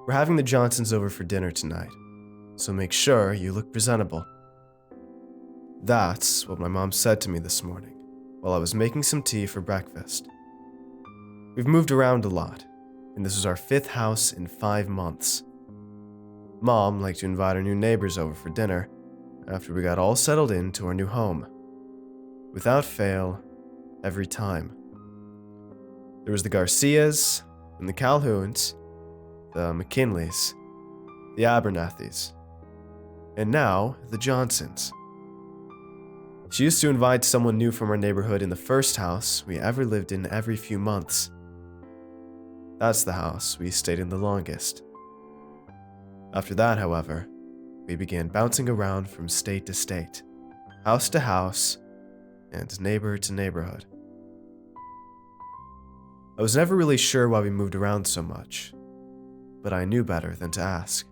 We're having the Johnsons over for dinner tonight, so make sure you look presentable. That's what my mom said to me this morning while I was making some tea for breakfast. We've moved around a lot, and this was our 5th house in 5 months. Mom liked to invite our new neighbors over for dinner after we got all settled into our new home. Without fail, every time. There was the Garcias, and the Calhouns, the McKinleys, the Abernathys, and now the Johnsons. She used to invite someone new from our neighborhood in the first house we ever lived in every few months. That's the house we stayed in the longest. After that, however, we began bouncing around from state to state, house to house, and neighbor to neighborhood. I was never really sure why we moved around so much, but I knew better than to ask.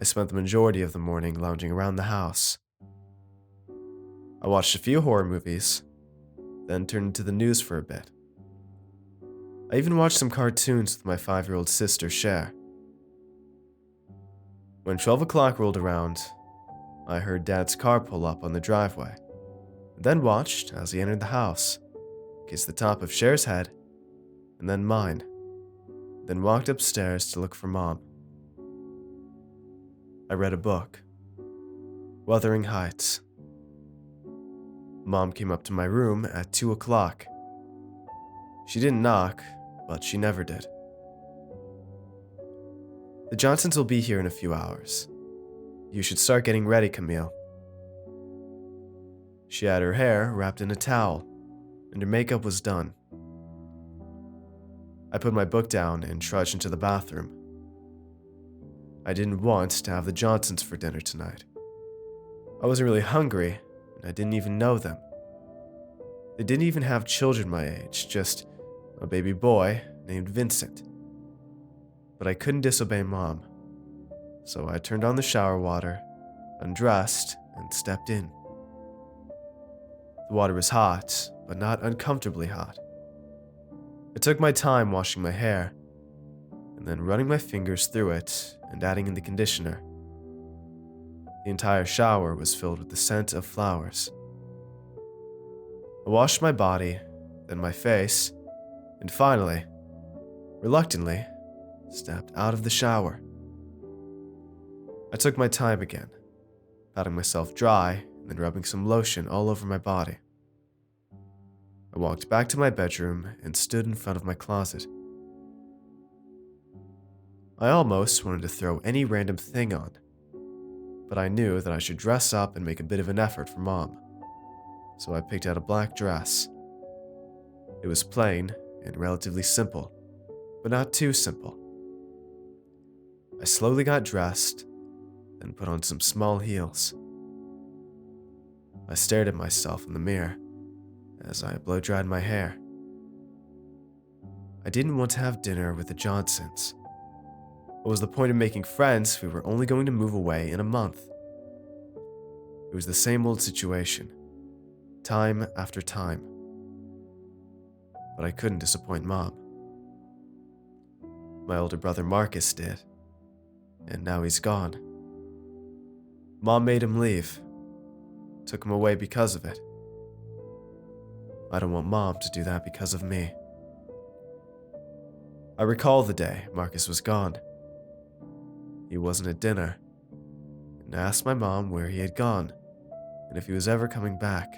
I spent the majority of the morning lounging around the house. I watched a few horror movies, then turned to the news for a bit. I even watched some cartoons with my 5-year-old sister, Cher. When 12 o'clock rolled around, I heard Dad's car pull up on the driveway, and then watched as he entered the house, kissed the top of Cher's head, and then mine, then walked upstairs to look for Mom. I read a book, Wuthering Heights. Mom came up to my room at 2 o'clock. She didn't knock, but she never did. The Johnsons will be here in a few hours. You should start getting ready, Camille. She had her hair wrapped in a towel, and her makeup was done. I put my book down and trudged into the bathroom. I didn't want to have the Johnsons for dinner tonight. I wasn't really hungry, and I didn't even know them. They didn't even have children my age, just a baby boy named Vincent. But I couldn't disobey Mom, so I turned on the shower water, undressed, and stepped in. The water was hot, but not uncomfortably hot. I took my time washing my hair, and then running my fingers through it and adding in the conditioner. The entire shower was filled with the scent of flowers. I washed my body, then my face, and finally, reluctantly, stepped out of the shower. I took my time again, patting myself dry and then rubbing some lotion all over my body. I walked back to my bedroom and stood in front of my closet. I almost wanted to throw any random thing on, but I knew that I should dress up and make a bit of an effort for Mom, so I picked out a black dress. It was plain and relatively simple, but not too simple. I slowly got dressed, then put on some small heels. I stared at myself in the mirror as I blow-dried my hair. I didn't want to have dinner with the Johnsons. What was the point of making friends if we were only going to move away in a month? It was the same old situation, time after time. But I couldn't disappoint Mom. My older brother Marcus did, and now he's gone. Mom made him leave, took him away because of it. I don't want Mom to do that because of me. I recall the day Marcus was gone. He wasn't at dinner, and I asked my mom where he had gone and if he was ever coming back.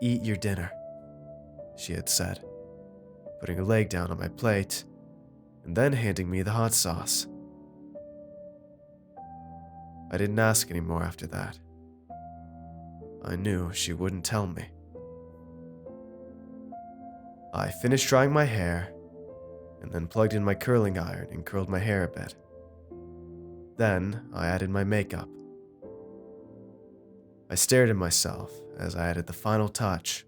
"Eat your dinner," she had said, putting a leg down on my plate and then handing me the hot sauce. I didn't ask anymore after that. I knew she wouldn't tell me. I finished drying my hair and then plugged in my curling iron and curled my hair a bit. Then I added my makeup. I stared at myself as I added the final touch,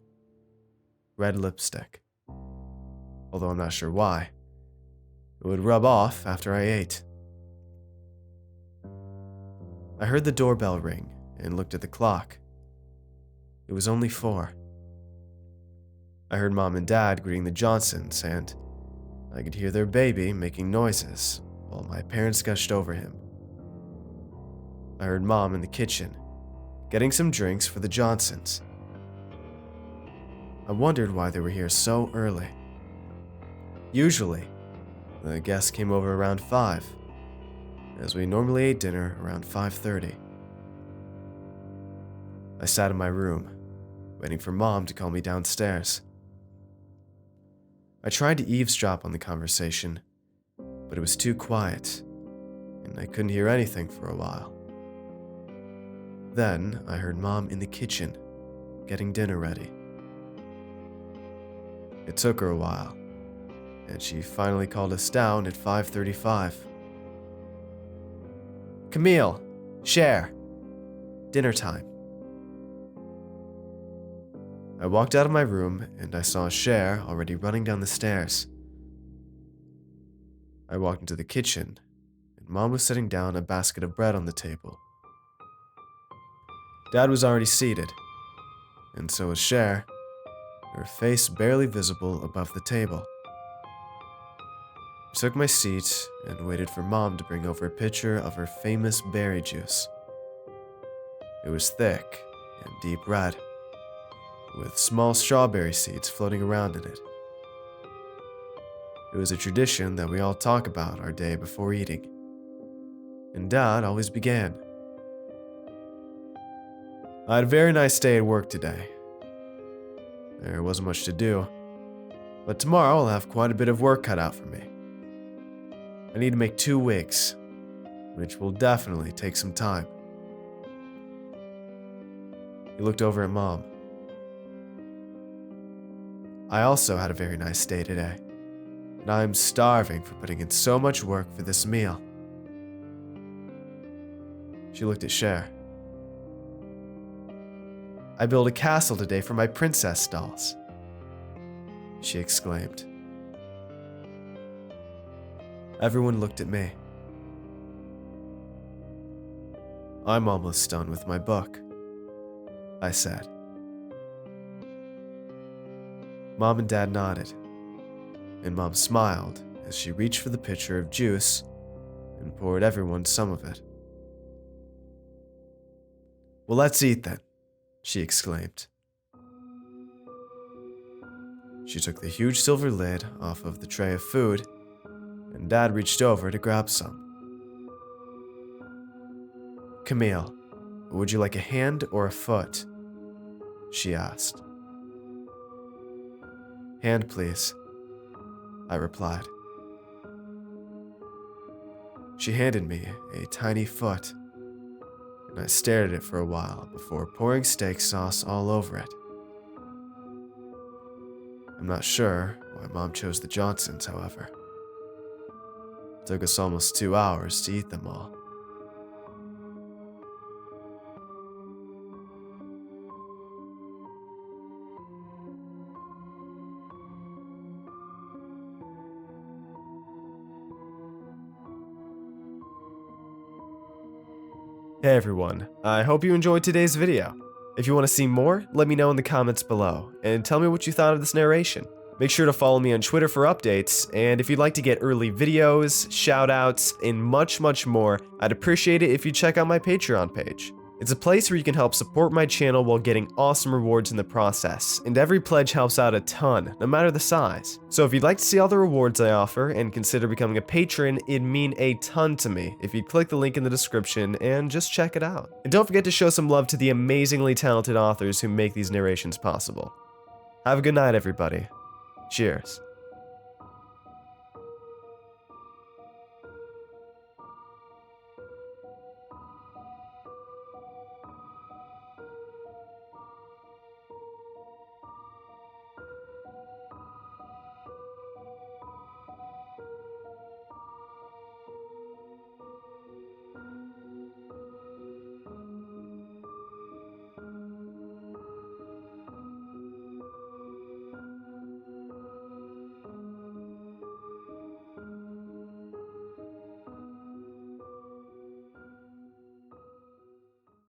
red lipstick. Although I'm not sure why. It would rub off after I ate. I heard the doorbell ring and looked at the clock. It was only 4. I heard Mom and Dad greeting the Johnsons, and I could hear their baby making noises while my parents gushed over him. I heard Mom in the kitchen, getting some drinks for the Johnsons. I wondered why they were here so early. Usually, the guests came over around 5, as we normally ate dinner around 5:30. I sat in my room, waiting for Mom to call me downstairs. I tried to eavesdrop on the conversation, but it was too quiet, and I couldn't hear anything for a while. Then I heard Mom in the kitchen, getting dinner ready. It took her a while, and she finally called us down at 5:35. "Camille, Cher, dinner time." I walked out of my room and I saw Cher already running down the stairs. I walked into the kitchen and Mom was setting down a basket of bread on the table. Dad was already seated, and so was Cher, her face barely visible above the table. I took my seat and waited for Mom to bring over a pitcher of her famous berry juice. It was thick and deep red, with small strawberry seeds floating around in it. It was a tradition that we all talk about our day before eating, and Dad always began. "I had a very nice day at work today. There wasn't much to do, but tomorrow I'll have quite a bit of work cut out for me. I need to make 2 wigs, which will definitely take some time." He looked over at Mom. "I also had a very nice day today, and I'm starving for putting in so much work for this meal." She looked at Cher. "I built a castle today for my princess dolls," she exclaimed. Everyone looked at me. "I'm almost done with my book," I said. Mom and Dad nodded, and Mom smiled as she reached for the pitcher of juice and poured everyone some of it. "Well, let's eat then," she exclaimed. She took the huge silver lid off of the tray of food, and Dad reached over to grab some. "Camille, would you like a hand or a foot?" she asked. "Hand, please," I replied. She handed me a tiny foot, and I stared at it for a while before pouring steak sauce all over it. I'm not sure why Mom chose the Johnsons, however. It took us almost 2 hours to eat them all. Hey everyone, I hope you enjoyed today's video. If you want to see more, let me know in the comments below, and tell me what you thought of this narration. Make sure to follow me on Twitter for updates, and if you'd like to get early videos, shoutouts, and much more, I'd appreciate it if you check out my Patreon page. It's a place where you can help support my channel while getting awesome rewards in the process, and every pledge helps out a ton, no matter the size. So if you'd like to see all the rewards I offer and consider becoming a patron, it'd mean a ton to me if you'd click the link in the description and just check it out. And don't forget to show some love to the amazingly talented authors who make these narrations possible. Have a good night, everybody. Cheers.